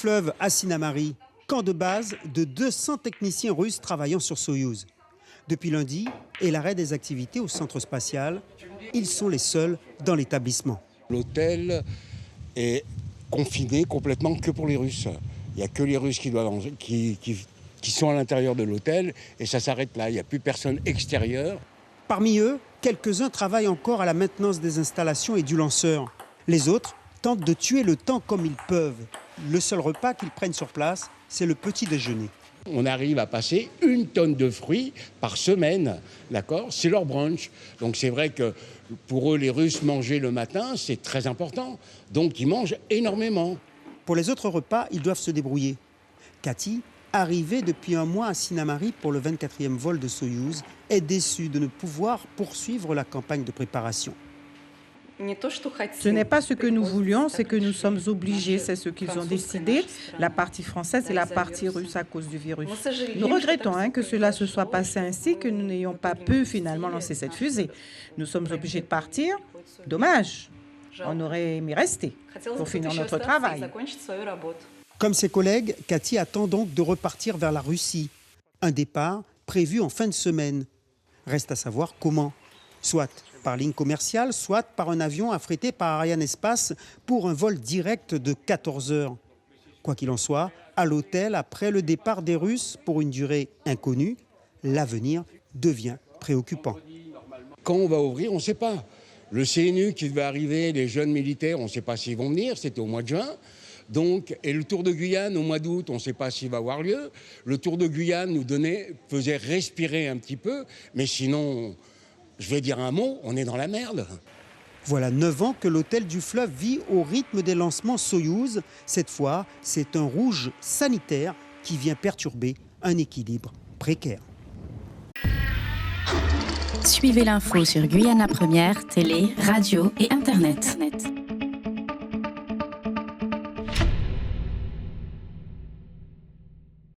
fleuve à Sinnamary, camp de base de 200 techniciens russes travaillant sur Soyouz. Depuis lundi et l'arrêt des activités au centre spatial, ils sont les seuls dans l'établissement. L'hôtel est confiné complètement que pour les Russes. Il n'y a que les Russes qui sont à l'intérieur de l'hôtel et ça s'arrête là. Il n'y a plus personne extérieure. Parmi eux, quelques-uns travaillent encore à la maintenance des installations et du lanceur. Les autres tentent de tuer le temps comme ils peuvent. Le seul repas qu'ils prennent sur place, c'est le petit déjeuner. On arrive à passer 1 tonne de fruits par semaine, d'accord ? C'est leur brunch. Donc c'est vrai que pour eux, les Russes, manger le matin, c'est très important. Donc ils mangent énormément. Pour les autres repas, ils doivent se débrouiller. Cathy, arrivée depuis un mois à Sinnamary pour le 24e vol de Soyouz, est déçue de ne pouvoir poursuivre la campagne de préparation. Ce n'est pas ce que nous voulions, c'est que nous sommes obligés, c'est ce qu'ils ont décidé, la partie française et la partie russe à cause du virus. Nous regrettons que cela se soit passé ainsi, que nous n'ayons pas pu finalement lancer cette fusée. Nous sommes obligés de partir, dommage, on aurait aimé rester pour finir notre travail. Comme ses collègues, Cathy attend donc de repartir vers la Russie. Un départ prévu en fin de semaine. Reste à savoir comment. Soit par ligne commerciale, soit par un avion affrété par Arianespace pour un vol direct de 14 heures. Quoi qu'il en soit, à l'hôtel, après le départ des Russes pour une durée inconnue, l'avenir devient préoccupant. Quand on va ouvrir, on ne sait pas. Le CNU qui devait arriver, les jeunes militaires, on ne sait pas s'ils vont venir, c'était au mois de juin. Donc, et le Tour de Guyane au mois d'août, on ne sait pas s'il va avoir lieu. Le Tour de Guyane nous faisait respirer un petit peu, mais sinon, je vais dire un mot, on est dans la merde. Voilà 9 ans que l'hôtel du fleuve vit au rythme des lancements Soyouz. Cette fois, c'est un rouge sanitaire qui vient perturber un équilibre précaire. Suivez l'info sur Guyana Première, télé, radio et Internet.